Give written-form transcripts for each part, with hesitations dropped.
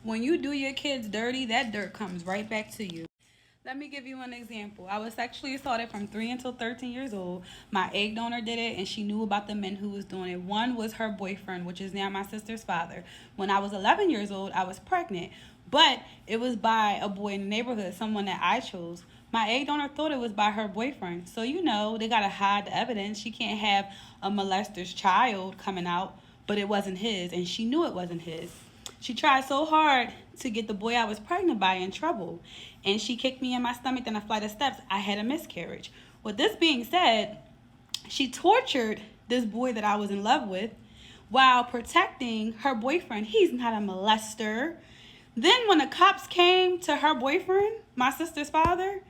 When you do your kids dirty, that dirt comes right back to you. Let me give you an example. I was sexually assaulted from 3 until 13 years old. My egg donor did it, and she knew about the men who was doing it. One was her boyfriend, which is now my sister's father. When I was 11 years old, I was pregnant, but it was by a boy in the neighborhood, someone that I chose. My egg donor thought it was by her boyfriend. So, they got to hide the evidence. She can't have a molester's child coming out, but it wasn't his, and she knew it wasn't his. She tried so hard to get the boy I was pregnant by in trouble, and she kicked me in my stomach down a flight of steps. I had a miscarriage. With this being said, she tortured this boy that I was in love with while protecting her boyfriend. He's not a molester. Then when the cops came to her boyfriend, my sister's father,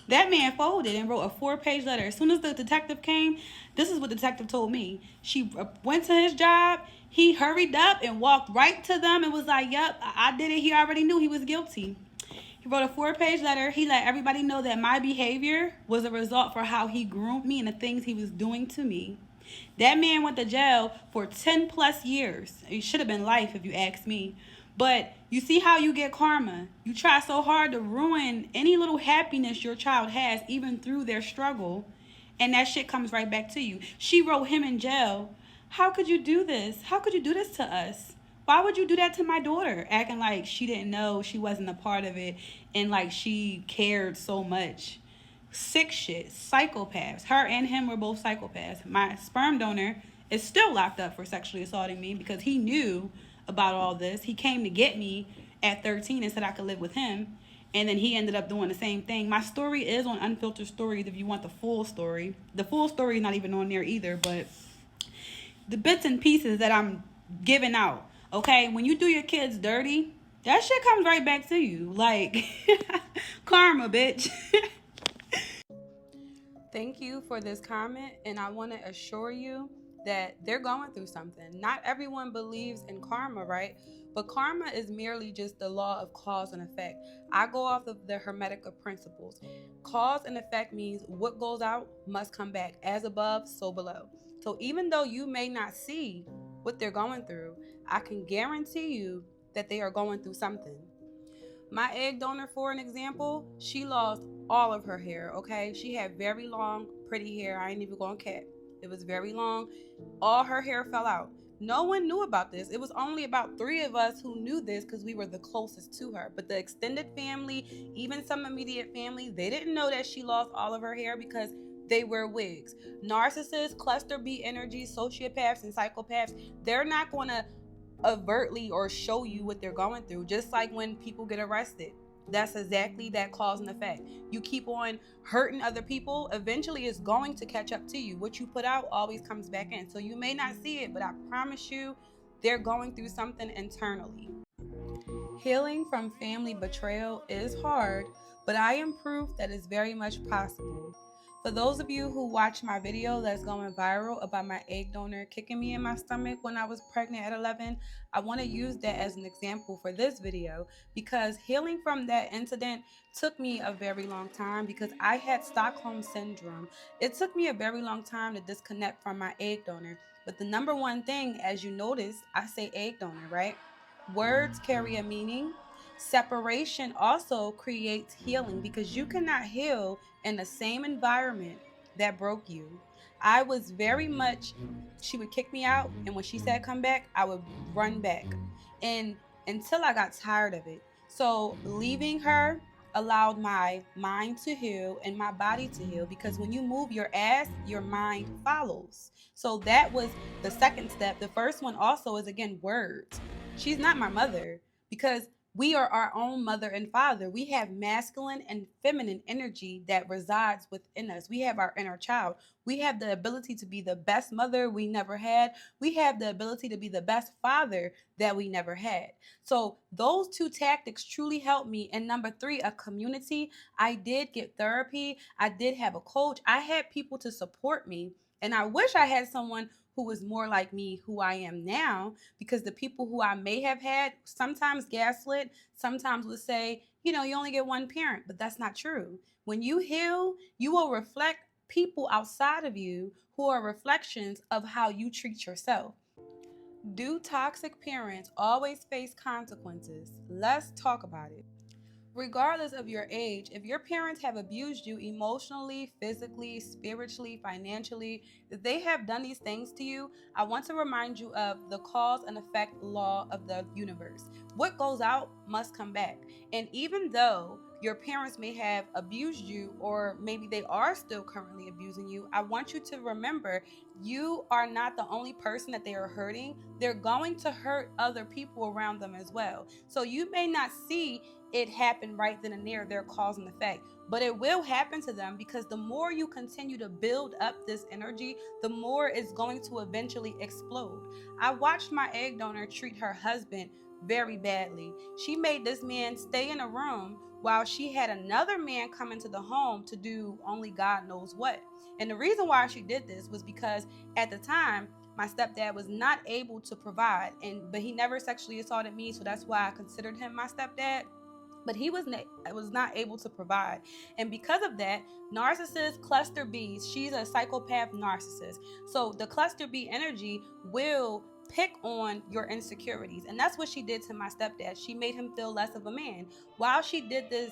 that man folded and wrote a 4-page letter. As soon as the detective came, this is what the detective told me. She went to his job. He hurried up and walked right to them and was like, yep, I did it. He already knew he was guilty. He wrote a 4-page letter. He let everybody know that my behavior was a result for how he groomed me and the things he was doing to me. That man went to jail for 10 plus years. It should have been life if you ask me. But you see how you get karma. You try so hard to ruin any little happiness your child has, even through their struggle, and that shit comes right back to you. She wrote him in jail. How could you do this? How could you do this to us? Why would you do that to my daughter? Acting like she didn't know, she wasn't a part of it, and like she cared so much. Sick shit. Psychopaths. Her and him were both psychopaths. My sperm donor is still locked up for sexually assaulting me because he knew about all this. He came to get me at 13 and said I could live with him. And then he ended up doing the same thing. My story is on Unfiltered Stories if you want the full story. The full story is not even on there either, but the bits and pieces that I'm giving out. Okay, when you do your kids dirty, that shit comes right back to you. Like, karma, bitch. Thank you for this comment, and I want to assure you that they're going through something. Not everyone believes in karma, right? But karma is merely just the law of cause and effect. I go off of the Hermetic principles. Cause and effect means what goes out must come back. As above, so below. So even though you may not see what they're going through, I can guarantee you that they are going through something. My egg donor, for an example, she lost all of her hair, okay? She had very long, pretty hair. I ain't even gonna cap. It was very long. All her hair fell out. No one knew about this. It was only about 3 of us who knew this because we were the closest to her. But the extended family, even some immediate family, they didn't know that she lost all of her hair because they wear wigs. Narcissists, cluster B energy, sociopaths, and psychopaths, they're not going to overtly or show you what they're going through. Just like when people get arrested, that's exactly that cause and effect. You keep on hurting other people, eventually it's going to catch up to you. What you put out always comes back in. So you may not see it, but I promise you they're going through something internally. Healing from family betrayal is hard, but I am proof that it's very much possible. For those of you who watch my video that's going viral about my egg donor kicking me in my stomach when I was pregnant at 11, I want to use that as an example for this video because healing from that incident took me a very long time because I had Stockholm Syndrome. It took me a very long time to disconnect from my egg donor. But the number one thing, as you notice, I say egg donor, right? Words carry a meaning. Separation also creates healing because you cannot heal in the same environment that broke you. I was very much, she would kick me out, and when she said come back, I would run back. And until I got tired of it. So leaving her allowed my mind to heal and my body to heal because when you move your ass, your mind follows. So that was the second step. The first one also is again words. She's not my mother because we are our own mother and father. We have masculine and feminine energy that resides within us. We have our inner child. We have the ability to be the best mother we never had. We have the ability to be the best father that we never had. So those 2 tactics truly helped me. And number 3, a community. I did get therapy. I did have a coach. I had people to support me. And I wish I had someone who was more like me, who I am now, because the people who I may have had sometimes gaslit, sometimes would say, you only get one parent, but that's not true. When you heal, you will reflect people outside of you who are reflections of how you treat yourself. Do toxic parents always face consequences? Let's talk about it. Regardless of your age, if your parents have abused you emotionally, physically, spiritually, financially, if they have done these things to you, I want to remind you of the cause and effect law of the universe. What goes out must come back. And even though your parents may have abused you, or maybe they are still currently abusing you, I want you to remember you are not the only person that they are hurting. They're going to hurt other people around them as well. So you may not see it happened right then and there, their cause and effect. But it will happen to them, because the more you continue to build up this energy, the more it's going to eventually explode. I watched my egg donor treat her husband very badly. She made this man stay in a room while she had another man come into the home to do only God knows what. And the reason why she did this was because at the time, my stepdad was not able to provide, but he never sexually assaulted me, so that's why I considered him my stepdad. But he was not able to provide, and because of that, narcissist cluster B's, she's a psychopath narcissist. So the cluster B energy will pick on your insecurities, and that's what she did to my stepdad. She made him feel less of a man. While she did this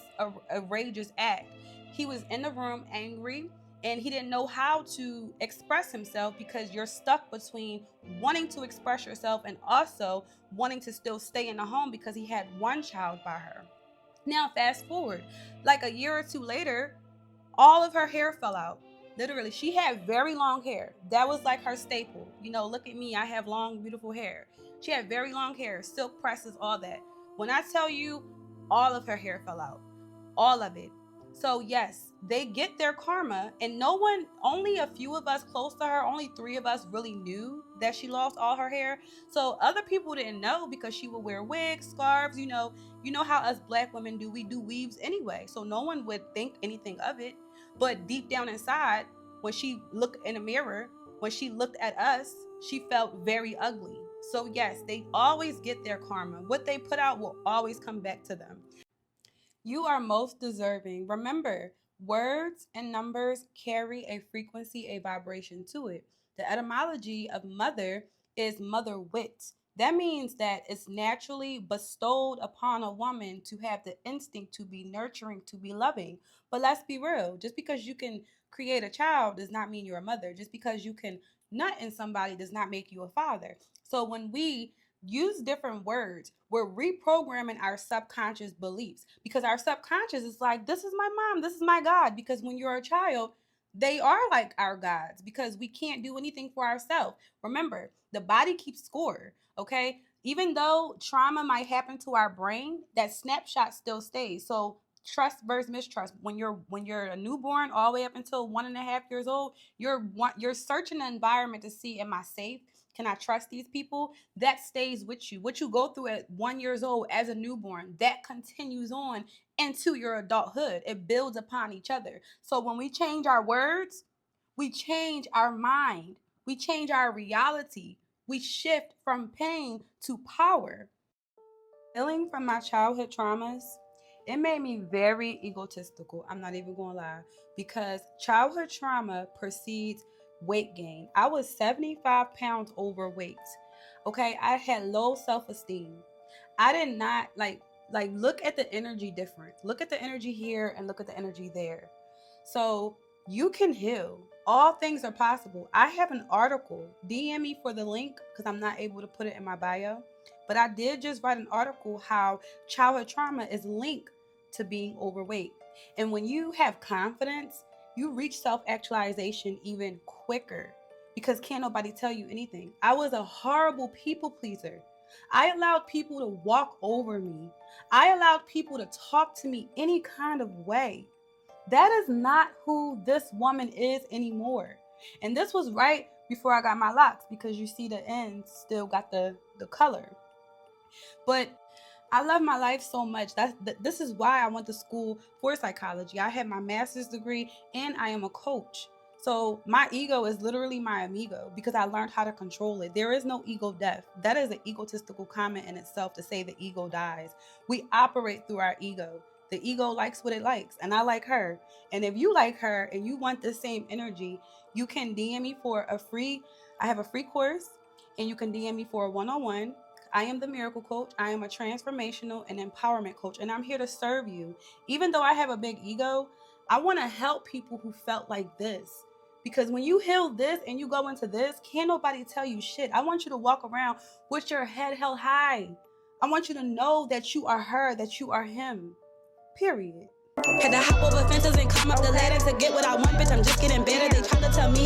outrageous act, he was in the room angry, and he didn't know how to express himself, because you're stuck between wanting to express yourself and also wanting to still stay in the home, because he had one child by her. Now, fast forward, like a year or two later, all of her hair fell out. Literally, she had very long hair. That was like her staple. Look at me, I have long, beautiful hair. She had very long hair, silk presses, all that. When I tell you, all of her hair fell out, all of it. So yes, they get their karma, and no one, only a few of us close to her, only 3 of us really knew that she lost all her hair. So other people didn't know, because she would wear wigs, scarves, you know how us black women do, we do weaves anyway. So no one would think anything of it. But deep down inside, when she looked in a mirror, when she looked at us, she felt very ugly. So yes, they always get their karma. What they put out will always come back to them. You are most deserving. Remember, words and numbers carry a frequency, a vibration to it. The etymology of mother is mother wit. That means that it's naturally bestowed upon a woman to have the instinct to be nurturing, to be loving. But let's be real, just because you can create a child does not mean you're a mother. Just because you can nut in somebody does not make you a father. So when we use different words, we're reprogramming our subconscious beliefs, because our subconscious is like, this is my mom, this is my God. Because when you're a child, they are like our gods, because we can't do anything for ourselves. Remember, the body keeps score, okay? Even though trauma might happen to our brain, that snapshot still stays. So trust versus mistrust. When you're a newborn all the way up until 1.5 years old, you're searching the environment to see, am I safe? Can I trust these people? That stays with you. What you go through at 1 years old as a newborn, that continues on into your adulthood. It builds upon each other. So when we change our words, we change our mind, we change our reality, we shift from pain to power. Healing from my childhood traumas, it made me very egotistical. I'm not even gonna lie, because childhood trauma precedes weight gain. I was 75 pounds overweight. Okay, I had low self-esteem. I did not like look at the energy different. Look at the energy here and look at the energy there. So you can heal. All things are possible. I have an article. DM me for the link, because I'm not able to put it in my bio. But I did just write an article how childhood trauma is linked to being overweight. And when you have confidence, you reach self actualization even quicker, because can't nobody tell you anything. I was a horrible people pleaser. I allowed people to walk over me. I allowed people to talk to me any kind of way. That is not who this woman is anymore. And this was right before I got my locks, because you see the ends still got the color. But I love my life so much. This is why I went to school for psychology. I had my master's degree and I am a coach. So my ego is literally my amigo, because I learned how to control it. There is no ego death. That is an egotistical comment in itself, to say the ego dies. We operate through our ego. The ego likes what it likes, and I like her. And if you like her and you want the same energy, you can DM me for I have a free course. and you can DM me for a one-on-one. I am the Miracle Coach. I am a transformational and empowerment coach, and I'm here to serve you. Even though I have a big ego, I want to help people who felt like this. Because when you heal this and you go into this, can't nobody tell you shit. I want you to walk around with your head held high. I want you to know that you are her, that you are him. Period. Had to hop over fences and climb up the ladder to get what I want, bitch. I'm just getting better. They try to tell me